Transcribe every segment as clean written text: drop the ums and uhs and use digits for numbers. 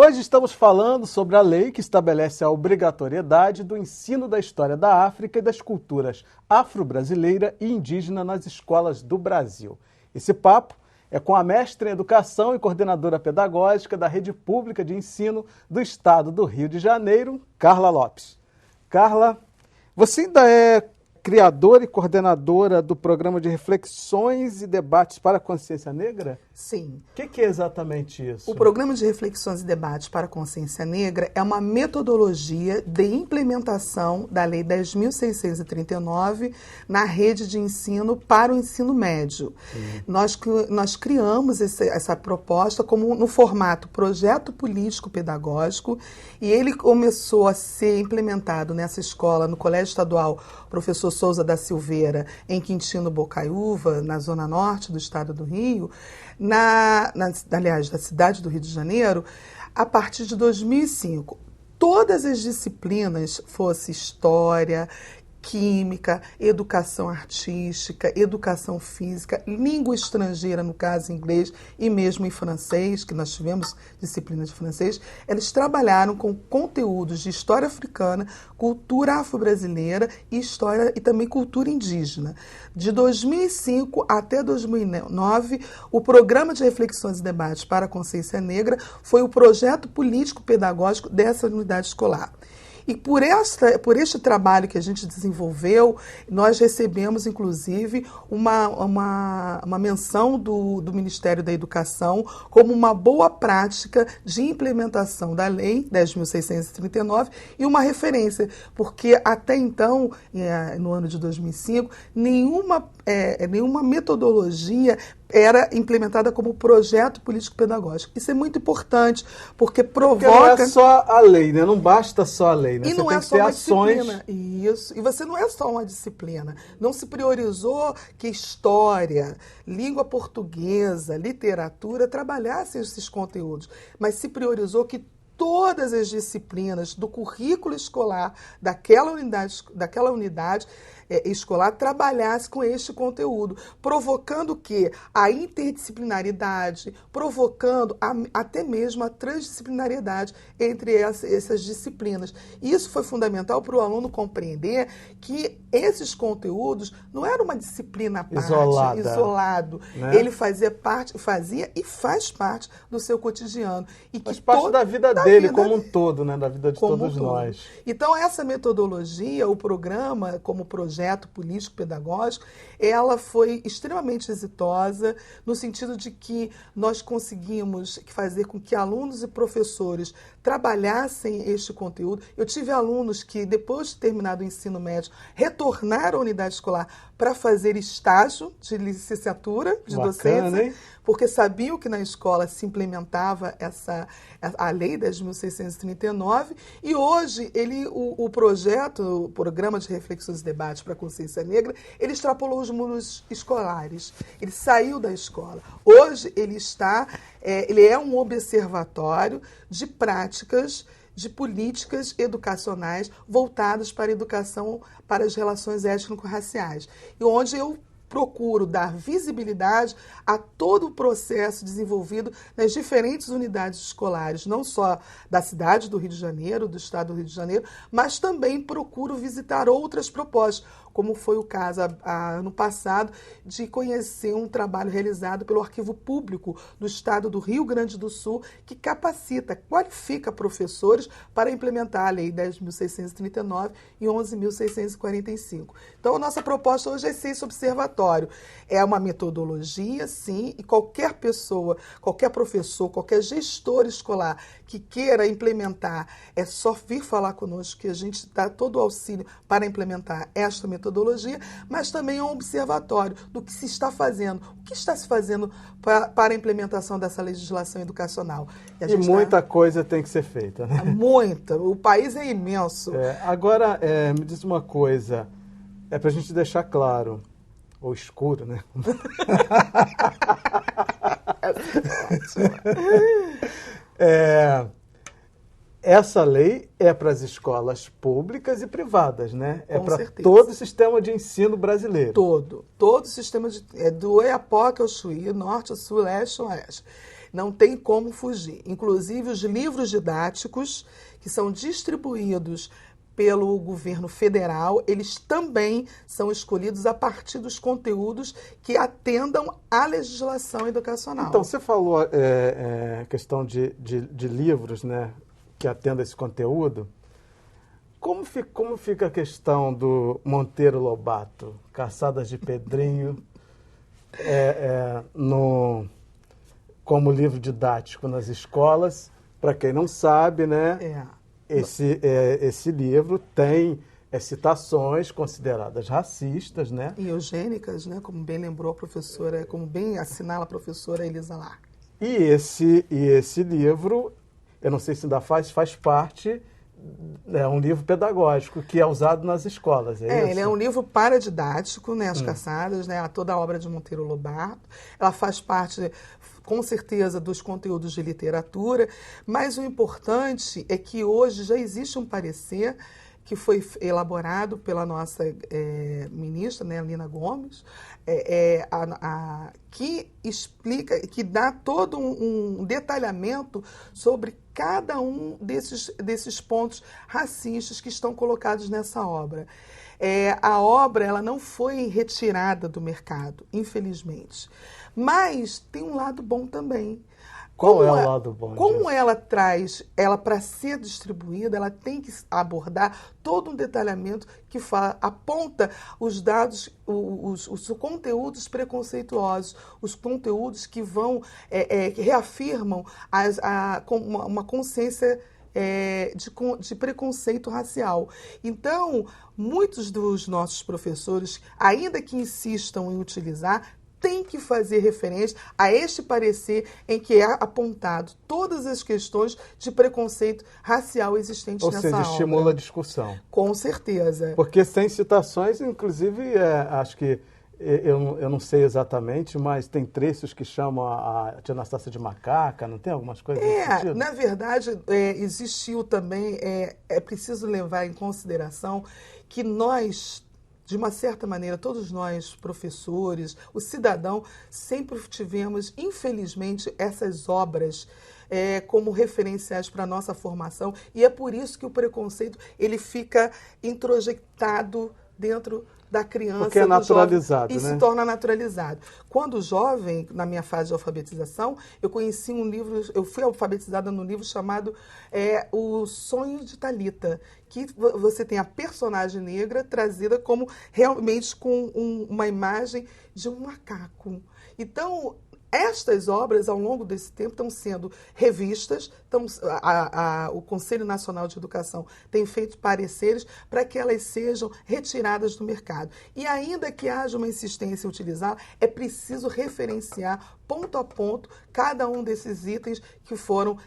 Hoje estamos falando sobre a lei que estabelece a obrigatoriedade do ensino da história da África e das culturas afro-brasileira e indígena nas escolas do Brasil. Esse papo é com a mestra em Educação e coordenadora pedagógica da Rede Pública de Ensino do Estado do Rio de Janeiro, Carla Lopes. Carla, você ainda é criadora e coordenadora do programa de reflexões e debates para a consciência negra? Sim. O que é exatamente isso? O programa de reflexões e debates para a consciência negra é uma metodologia de implementação da Lei 10.639 na rede de ensino para o ensino médio. Nós criamos essa proposta como no formato projeto político-pedagógico e ele começou a ser implementado nessa escola, no Colégio Estadual Professor Souza da Silveira, em Quintino Bocaiúva, na zona norte do estado do Rio, aliás, da cidade do Rio de Janeiro, a partir de 2005. Todas as disciplinas, fosse história, química, educação artística, educação física, língua estrangeira, no caso inglês, e mesmo em francês, que nós tivemos disciplina de francês, eles trabalharam com conteúdos de história africana, cultura afro-brasileira e história e também cultura indígena. De 2005 até 2009, o Programa de Reflexões e Debates para a Consciência Negra foi o projeto político-pedagógico dessa unidade escolar. E por este trabalho que a gente desenvolveu, nós recebemos, inclusive, uma menção do Ministério da Educação como uma boa prática de implementação da Lei 10.639 e uma referência, porque até então, no ano de 2005, nenhuma metodologia era implementada como projeto político-pedagógico. Isso é muito importante, porque provoca... Porque não é só a lei, né? Não basta só a lei, né? E você não tem é que só ter uma ações... disciplina. Isso. E você não é só uma disciplina. Não se priorizou que história, língua portuguesa, literatura trabalhassem esses conteúdos, mas se priorizou que todas as disciplinas do currículo escolar daquela unidade escolar trabalhasse com este conteúdo, provocando que a interdisciplinaridade, provocando até mesmo a transdisciplinariedade entre essas disciplinas. Isso foi fundamental para o aluno compreender que esses conteúdos não eram uma disciplina à parte, isolado. Né? Ele fazia e faz parte do seu cotidiano. E faz parte da vida dele como um todo, né? Da vida de todos nós. Então, essa metodologia, o programa, como projeto político-pedagógico, ela foi extremamente exitosa no sentido de que nós conseguimos fazer com que alunos e professores trabalhassem este conteúdo. Eu tive alunos que, depois de terminado o ensino médio, retornaram à unidade escolar para fazer estágio de licenciatura de docência, hein? Porque sabiam que na escola se implementava a Lei 10.639 e hoje o projeto, o Programa de Reflexões e Debates para a Consciência Negra, ele extrapolou os muros escolares, ele saiu da escola. Hoje ele é um observatório de práticas, de políticas educacionais voltadas para a educação, para as relações étnico-raciais, e onde eu procuro dar visibilidade a todo o processo desenvolvido nas diferentes unidades escolares, não só da cidade do Rio de Janeiro, do estado do Rio de Janeiro, mas também procuro visitar outras propostas, como foi o caso ano passado de conhecer um trabalho realizado pelo Arquivo Público do estado do Rio Grande do Sul, que capacita, qualifica professores para implementar a Lei 10.639 e 11.645. Então, a nossa proposta hoje é ser esse observatório. É uma metodologia, sim, e qualquer pessoa, qualquer professor, qualquer gestor escolar que queira implementar, é só vir falar conosco que a gente dá todo o auxílio para implementar esta metodologia, mas também é um observatório do que se está fazendo, o que está se fazendo para a implementação dessa legislação educacional. E muita coisa tem que ser feita, né? Muita. O país é imenso. Agora, me diz uma coisa, para a gente deixar claro, ou escuro, né? Essa lei é para as escolas públicas e privadas, né? É para todo o sistema de ensino brasileiro. Todo o sistema do Oiapoque ao Chuí, norte, sul, leste, oeste. Não tem como fugir. Inclusive, os livros didáticos que são distribuídos pelo governo federal, eles também são escolhidos a partir dos conteúdos que atendam à legislação educacional. Então, você falou questão de livros, né, que atendam esse conteúdo. Como fica a questão do Monteiro Lobato, Caçadas de Pedrinho, como livro didático nas escolas? Para quem não sabe, né, esse livro tem citações consideradas racistas, né? E eugênicas, né, como bem lembrou a professora, como bem assinala a professora Elisa Lar. E esse livro, eu não sei se ainda faz parte... É um livro pedagógico que é usado nas escolas, é isso? Ele é um livro paradidático, né, As Caçadas, né, toda a obra de Monteiro Lobato. Ela faz parte, com certeza, dos conteúdos de literatura, mas o importante é que hoje já existe um parecer que foi elaborado pela nossa ministra, né, Lina Gomes, que explica, que dá todo um detalhamento sobre cada um desses pontos racistas que estão colocados nessa obra. A obra ela não foi retirada do mercado, infelizmente, mas tem um lado bom também. Qual é o lado bom disso? Como ela traz, ela para ser distribuída, ela tem que abordar todo um detalhamento que aponta os dados, os conteúdos preconceituosos, os conteúdos que vão, que reafirmam uma consciência de preconceito racial. Então, muitos dos nossos professores, ainda que insistam em utilizar, tem que fazer referência a este parecer em que é apontado todas as questões de preconceito racial existentes nessa obra. Ou seja, estimula a discussão. Com certeza. Porque sem citações, inclusive, acho que, eu não sei exatamente, mas tem trechos que chamam a tia Anastácia de macaca, não tem algumas coisas nesse sentido? Na verdade, existiu também, é preciso levar em consideração que nós, de uma certa maneira, todos nós, professores, o cidadão, sempre tivemos, infelizmente, essas obras como referenciais para a nossa formação, e é por isso que o preconceito ele fica introjectado dentro da criança. Porque é naturalizado, jovem, e se torna naturalizado. Quando jovem, na minha fase de alfabetização, eu conheci um livro, eu fui alfabetizada num livro chamado O Sonho de Thalita, que você tem a personagem negra trazida como realmente com uma imagem de um macaco. Então, estas obras, ao longo desse tempo, estão sendo revistas, o Conselho Nacional de Educação tem feito pareceres para que elas sejam retiradas do mercado. E ainda que haja uma insistência em utilizá-la, é preciso referenciar ponto a ponto cada um desses itens que foram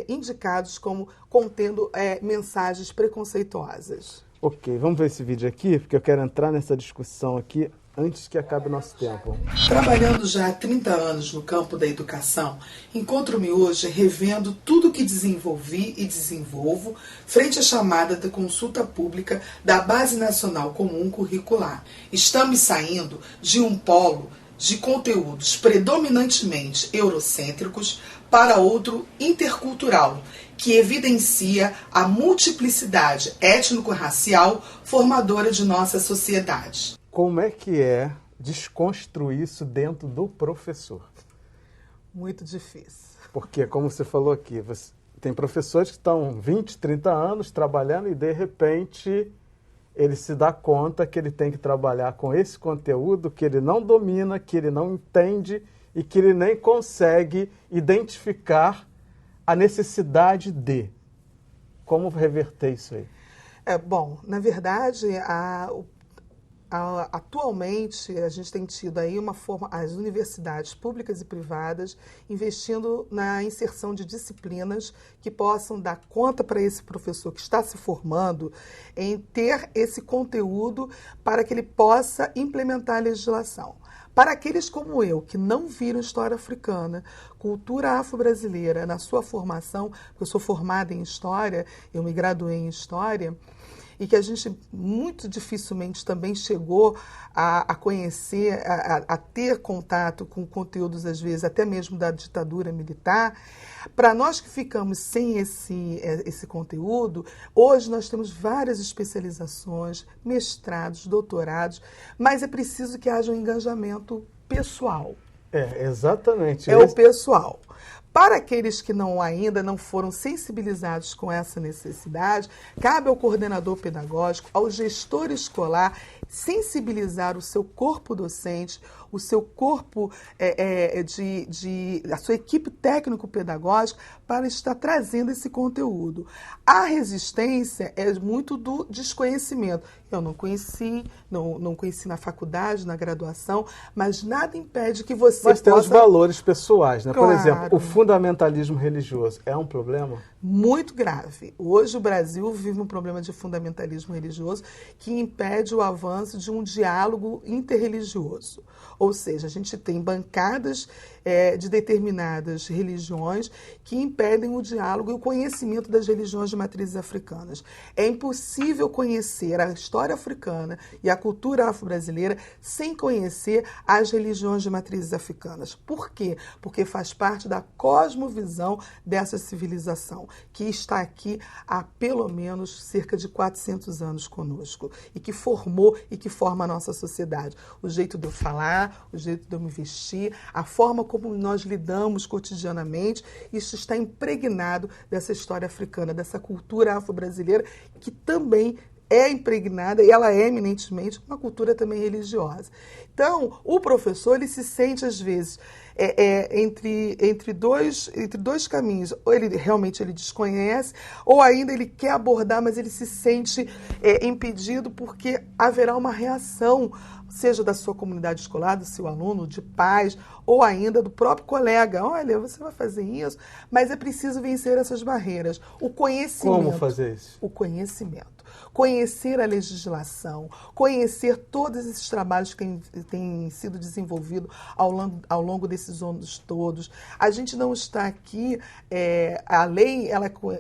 indicados como contendo mensagens preconceituosas. Ok, vamos ver esse vídeo aqui, porque eu quero entrar nessa discussão aqui antes que acabe o nosso tempo. Trabalhando já há 30 anos no campo da educação, encontro-me hoje revendo tudo o que desenvolvi e desenvolvo frente à chamada da consulta pública da Base Nacional Comum Curricular. Estamos saindo de um polo de conteúdos predominantemente eurocêntricos para outro intercultural, que evidencia a multiplicidade étnico-racial formadora de nossa sociedade. Como é que é desconstruir isso dentro do professor? Muito difícil. Porque, como você falou aqui, tem professores que estão 20, 30 anos trabalhando e, de repente, ele se dá conta que ele tem que trabalhar com esse conteúdo que ele não domina, que ele não entende e que ele nem consegue identificar a necessidade de. Como reverter isso aí? Bom, na verdade, atualmente, a gente tem tido aí as universidades públicas e privadas investindo na inserção de disciplinas que possam dar conta para esse professor que está se formando em ter esse conteúdo para que ele possa implementar a legislação. Para aqueles como eu, que não viram história africana, cultura afro-brasileira na sua formação, porque eu sou formada em História, eu me graduei em História, e que a gente muito dificilmente também chegou a conhecer, a ter contato com conteúdos, às vezes, até mesmo da ditadura militar. Para nós que ficamos sem esse conteúdo, hoje nós temos várias especializações, mestrados, doutorados, mas é preciso que haja um engajamento pessoal. Exatamente. É o pessoal. Para aqueles que ainda não foram sensibilizados com essa necessidade, cabe ao coordenador pedagógico, ao gestor escolar, sensibilizar o seu corpo docente, o seu corpo a sua equipe técnico-pedagógica para estar trazendo esse conteúdo. A resistência é muito do desconhecimento. Eu não conheci na faculdade, na graduação, mas nada impede que você Mas tem possa... os valores pessoais, né? Claro. Por exemplo, o fundamentalismo religioso é um problema? Muito grave. Hoje o Brasil vive um problema de fundamentalismo religioso que impede o avanço de um diálogo interreligioso. Ou seja, a gente tem bancadas de determinadas religiões que impedem o diálogo e o conhecimento das religiões de matrizes africanas. É impossível conhecer a história africana e a cultura afro-brasileira sem conhecer as religiões de matrizes africanas. Por quê? Porque faz parte da cosmovisão dessa civilização, que está aqui há pelo menos cerca de 400 anos conosco e que formou e que forma a nossa sociedade. O jeito de eu falar, o jeito de eu me vestir, a forma como nós lidamos cotidianamente, isso está impregnado dessa história africana, dessa cultura afro-brasileira que também é impregnada e ela é eminentemente uma cultura também religiosa. Então, o professor ele se sente às vezes entre dois caminhos. Ou ele realmente desconhece, ou ainda ele quer abordar, mas ele se sente impedido porque haverá uma reação, seja da sua comunidade escolar, do seu aluno, de pais, ou ainda do próprio colega. Olha, você vai fazer isso, mas é preciso vencer essas barreiras. O conhecimento. Como fazer isso? O conhecimento. Conhecer a legislação, conhecer todos esses trabalhos que têm sido desenvolvidos ao longo desses anos todos. A gente não está aqui, a lei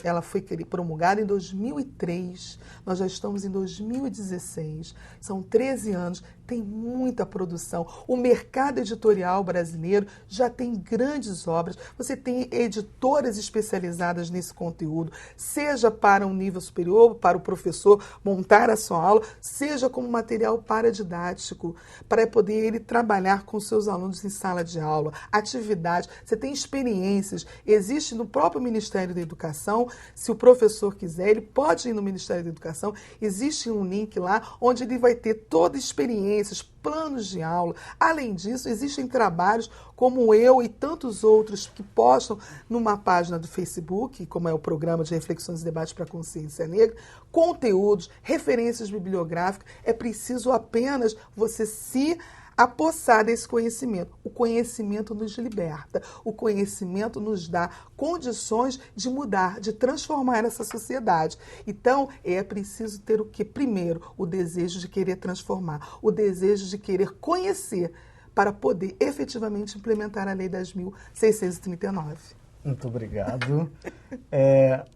ela foi promulgada em 2003, nós já estamos em 2016, são 13 anos, tem muita produção. O mercado editorial brasileiro já tem grandes obras, você tem editoras especializadas nesse conteúdo, seja para um nível superior, para o professor montar a sua aula, seja como material paradidático, para poder ele trabalhar com seus alunos em sala de aula, atividades, você tem experiências, existe no próprio Ministério da Educação, se o professor quiser, ele pode ir no Ministério da Educação, existe um link lá onde ele vai ter toda experiências, planos de aula. Além disso, existem trabalhos como eu e tantos outros que postam numa página do Facebook, como é o Programa de Reflexões e Debates para a Consciência Negra, conteúdos, referências bibliográficas. É preciso apenas você se apossar desse conhecimento. O conhecimento nos liberta, o conhecimento nos dá condições de mudar, de transformar essa sociedade. Então, é preciso ter o quê? Primeiro, o desejo de querer transformar, o desejo de querer conhecer para poder efetivamente implementar a Lei 10.639. Muito obrigado.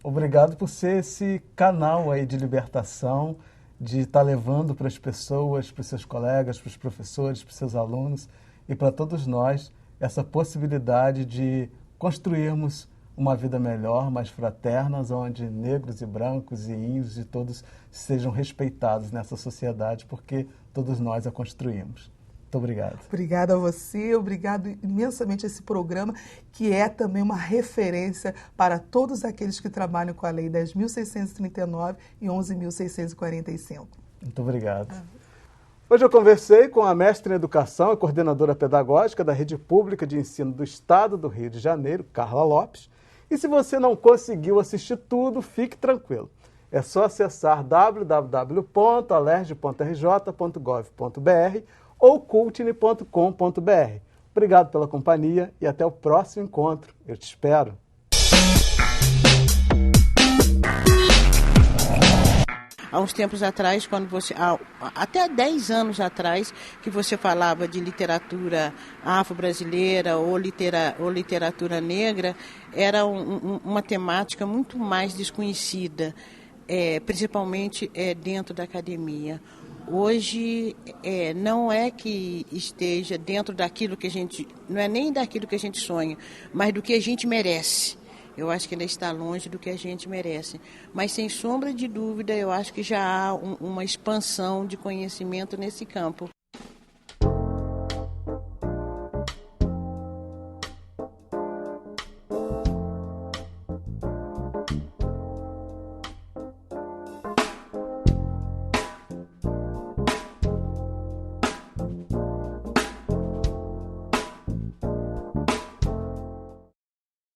Obrigado por ser esse canal aí de libertação, de estar levando para as pessoas, para os seus colegas, para os professores, para os seus alunos e para todos nós essa possibilidade de construirmos uma vida melhor, mais fraterna, onde negros e brancos e índios e todos sejam respeitados nessa sociedade, porque todos nós a construímos. Muito obrigado. Obrigada a você, obrigado imensamente a esse programa, que é também uma referência para todos aqueles que trabalham com a Lei 10.639 e 11.645. Muito obrigado. Hoje eu conversei com a mestra em Educação e coordenadora pedagógica da Rede Pública de Ensino do Estado do Rio de Janeiro, Carla Lopes. E se você não conseguiu assistir tudo, fique tranquilo. É só acessar www.alerj.rj.gov.br ou cultine.com.br. Obrigado pela companhia e até o próximo encontro. Eu te espero. Há uns tempos atrás, quando até 10 anos atrás, que você falava de literatura afro-brasileira ou literatura negra, era uma temática muito mais desconhecida. principalmente dentro da academia. Hoje não é que esteja dentro daquilo que a gente, não é nem daquilo que a gente sonha, mas do que a gente merece. Eu acho que ainda está longe do que a gente merece. Mas, sem sombra de dúvida, eu acho que já há uma expansão de conhecimento nesse campo.